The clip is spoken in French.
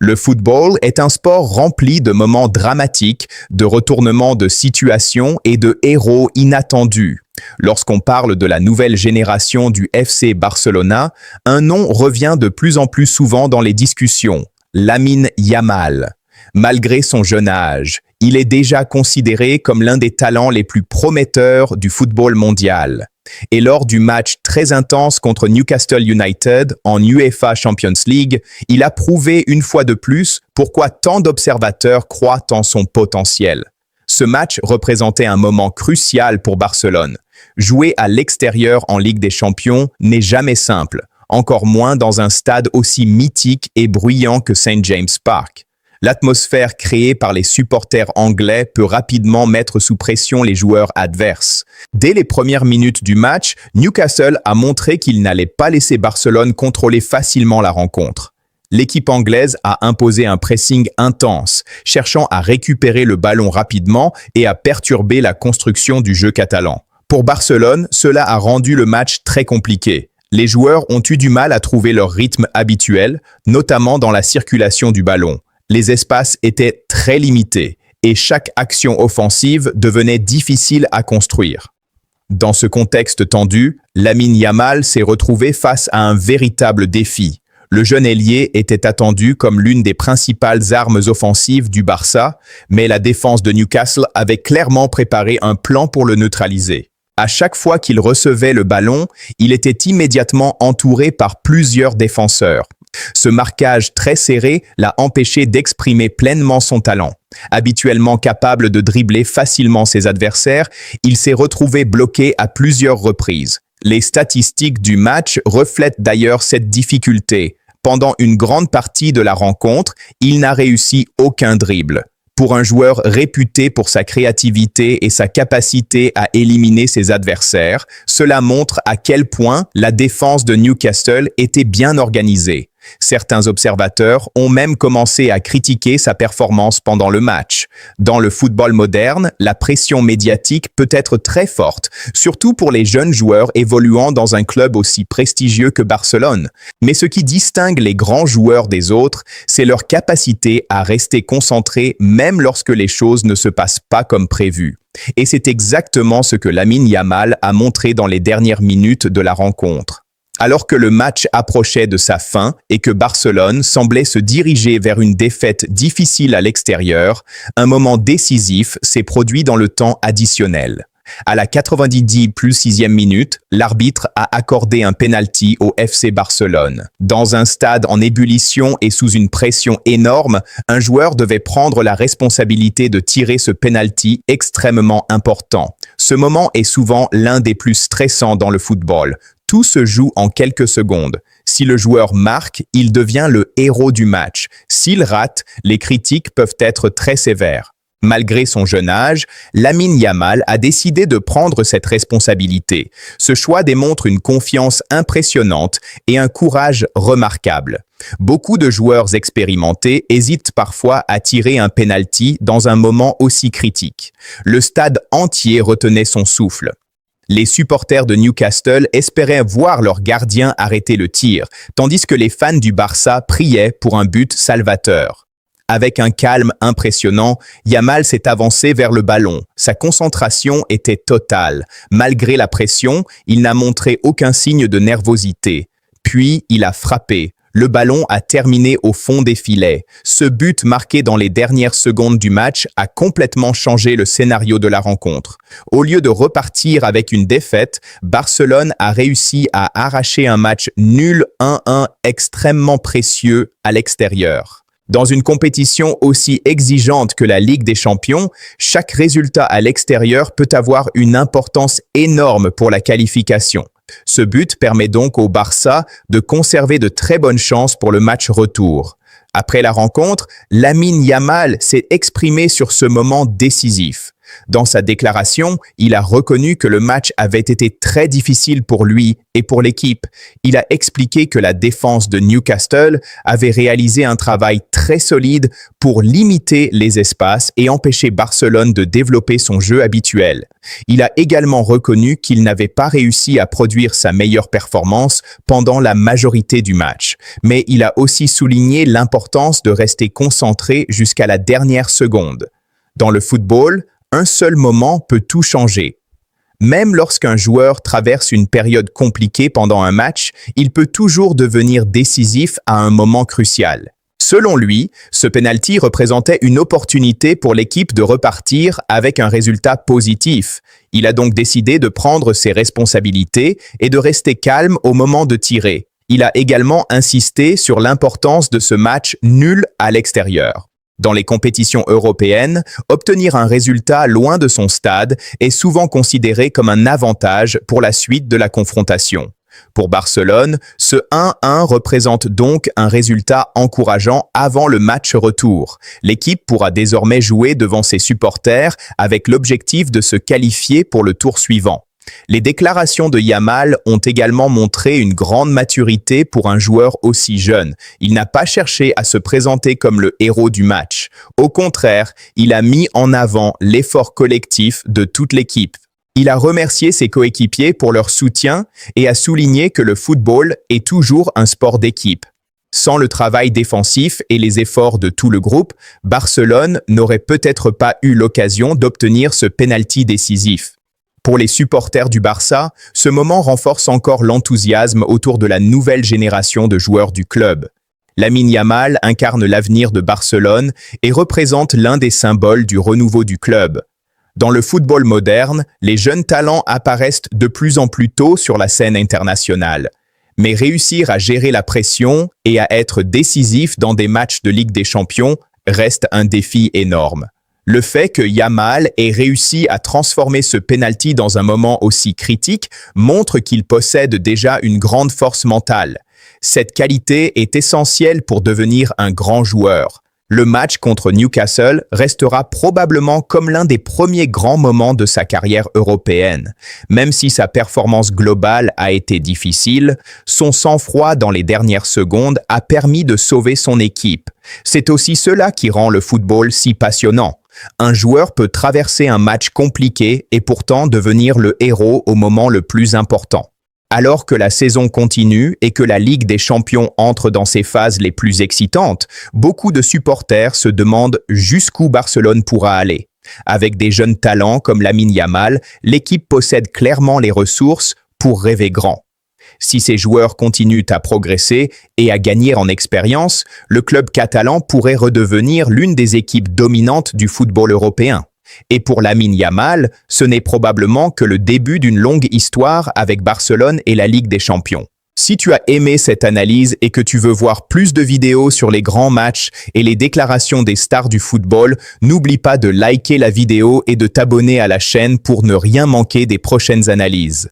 Le football est un sport rempli de moments dramatiques, de retournements de situation et de héros inattendus. Lorsqu'on parle de la nouvelle génération du FC Barcelona, un nom revient de plus en plus souvent dans les discussions, Lamine Yamal. Malgré son jeune âge, il est déjà considéré comme l'un des talents les plus prometteurs du football mondial. Et lors du match très intense contre Newcastle United en UEFA Champions League, il a prouvé une fois de plus pourquoi tant d'observateurs croient en son potentiel. Ce match représentait un moment crucial pour Barcelone. Jouer à l'extérieur en Ligue des Champions n'est jamais simple, encore moins dans un stade aussi mythique et bruyant que St. James Park. L'atmosphère créée par les supporters anglais peut rapidement mettre sous pression les joueurs adverses. Dès les premières minutes du match, Newcastle a montré qu'il n'allait pas laisser Barcelone contrôler facilement la rencontre. L'équipe anglaise a imposé un pressing intense, cherchant à récupérer le ballon rapidement et à perturber la construction du jeu catalan. Pour Barcelone, cela a rendu le match très compliqué. Les joueurs ont eu du mal à trouver leur rythme habituel, notamment dans la circulation du ballon. Les espaces étaient très limités et chaque action offensive devenait difficile à construire. Dans ce contexte tendu, Lamine Yamal s'est retrouvé face à un véritable défi. Le jeune ailier était attendu comme l'une des principales armes offensives du Barça, mais la défense de Newcastle avait clairement préparé un plan pour le neutraliser. À chaque fois qu'il recevait le ballon, il était immédiatement entouré par plusieurs défenseurs. Ce marquage très serré l'a empêché d'exprimer pleinement son talent. Habituellement capable de dribbler facilement ses adversaires, il s'est retrouvé bloqué à plusieurs reprises. Les statistiques du match reflètent d'ailleurs cette difficulté. Pendant une grande partie de la rencontre, il n'a réussi aucun dribble. Pour un joueur réputé pour sa créativité et sa capacité à éliminer ses adversaires, cela montre à quel point la défense de Newcastle était bien organisée. Certains observateurs ont même commencé à critiquer sa performance pendant le match. Dans le football moderne, la pression médiatique peut être très forte, surtout pour les jeunes joueurs évoluant dans un club aussi prestigieux que Barcelone. Mais ce qui distingue les grands joueurs des autres, c'est leur capacité à rester concentrés même lorsque les choses ne se passent pas comme prévu. Et c'est exactement ce que Lamine Yamal a montré dans les dernières minutes de la rencontre. Alors que le match approchait de sa fin et que Barcelone semblait se diriger vers une défaite difficile à l'extérieur, un moment décisif s'est produit dans le temps additionnel. À la 90 plus 6e minute, l'arbitre a accordé un penalty au FC Barcelone. Dans un stade en ébullition et sous une pression énorme, un joueur devait prendre la responsabilité de tirer ce penalty extrêmement important. Ce moment est souvent l'un des plus stressants dans le football. Tout se joue en quelques secondes. Si le joueur marque, il devient le héros du match. S'il rate, les critiques peuvent être très sévères. Malgré son jeune âge, Lamine Yamal a décidé de prendre cette responsabilité. Ce choix démontre une confiance impressionnante et un courage remarquable. Beaucoup de joueurs expérimentés hésitent parfois à tirer un penalty dans un moment aussi critique. Le stade entier retenait son souffle. Les supporters de Newcastle espéraient voir leur gardien arrêter le tir, tandis que les fans du Barça priaient pour un but salvateur. Avec un calme impressionnant, Yamal s'est avancé vers le ballon. Sa concentration était totale. Malgré la pression, il n'a montré aucun signe de nervosité. Puis, il a frappé. Le ballon a terminé au fond des filets. Ce but marqué dans les dernières secondes du match a complètement changé le scénario de la rencontre. Au lieu de repartir avec une défaite, Barcelone a réussi à arracher un match nul 1-1 extrêmement précieux à l'extérieur. Dans une compétition aussi exigeante que la Ligue des Champions, chaque résultat à l'extérieur peut avoir une importance énorme pour la qualification. Ce but permet donc au Barça de conserver de très bonnes chances pour le match retour. Après la rencontre, Lamine Yamal s'est exprimé sur ce moment décisif. Dans sa déclaration, il a reconnu que le match avait été très difficile pour lui et pour l'équipe. Il a expliqué que la défense de Newcastle avait réalisé un travail très solide pour limiter les espaces et empêcher Barcelone de développer son jeu habituel. Il a également reconnu qu'il n'avait pas réussi à produire sa meilleure performance pendant la majorité du match, mais il a aussi souligné l'importance de rester concentré jusqu'à la dernière seconde. Dans le football, un seul moment peut tout changer. Même lorsqu'un joueur traverse une période compliquée pendant un match, il peut toujours devenir décisif à un moment crucial. Selon lui, ce penalty représentait une opportunité pour l'équipe de repartir avec un résultat positif. Il a donc décidé de prendre ses responsabilités et de rester calme au moment de tirer. Il a également insisté sur l'importance de ce match nul à l'extérieur. Dans les compétitions européennes, obtenir un résultat loin de son stade est souvent considéré comme un avantage pour la suite de la confrontation. Pour Barcelone, ce 1-1 représente donc un résultat encourageant avant le match retour. L'équipe pourra désormais jouer devant ses supporters avec l'objectif de se qualifier pour le tour suivant. Les déclarations de Yamal ont également montré une grande maturité pour un joueur aussi jeune. Il n'a pas cherché à se présenter comme le héros du match. Au contraire, il a mis en avant l'effort collectif de toute l'équipe. Il a remercié ses coéquipiers pour leur soutien et a souligné que le football est toujours un sport d'équipe. Sans le travail défensif et les efforts de tout le groupe, Barcelone n'aurait peut-être pas eu l'occasion d'obtenir ce penalty décisif. Pour les supporters du Barça, ce moment renforce encore l'enthousiasme autour de la nouvelle génération de joueurs du club. Lamine Yamal incarne l'avenir de Barcelone et représente l'un des symboles du renouveau du club. Dans le football moderne, les jeunes talents apparaissent de plus en plus tôt sur la scène internationale. Mais réussir à gérer la pression et à être décisif dans des matchs de Ligue des Champions reste un défi énorme. Le fait que Yamal ait réussi à transformer ce penalty dans un moment aussi critique montre qu'il possède déjà une grande force mentale. Cette qualité est essentielle pour devenir un grand joueur. Le match contre Newcastle restera probablement comme l'un des premiers grands moments de sa carrière européenne. Même si sa performance globale a été difficile, son sang-froid dans les dernières secondes a permis de sauver son équipe. C'est aussi cela qui rend le football si passionnant. Un joueur peut traverser un match compliqué et pourtant devenir le héros au moment le plus important. Alors que la saison continue et que la Ligue des Champions entre dans ses phases les plus excitantes, beaucoup de supporters se demandent jusqu'où Barcelone pourra aller. Avec des jeunes talents comme Lamine Yamal, l'équipe possède clairement les ressources pour rêver grand. Si ces joueurs continuent à progresser et à gagner en expérience, le club catalan pourrait redevenir l'une des équipes dominantes du football européen. Et pour Lamine Yamal, ce n'est probablement que le début d'une longue histoire avec Barcelone et la Ligue des Champions. Si tu as aimé cette analyse et que tu veux voir plus de vidéos sur les grands matchs et les déclarations des stars du football, n'oublie pas de liker la vidéo et de t'abonner à la chaîne pour ne rien manquer des prochaines analyses.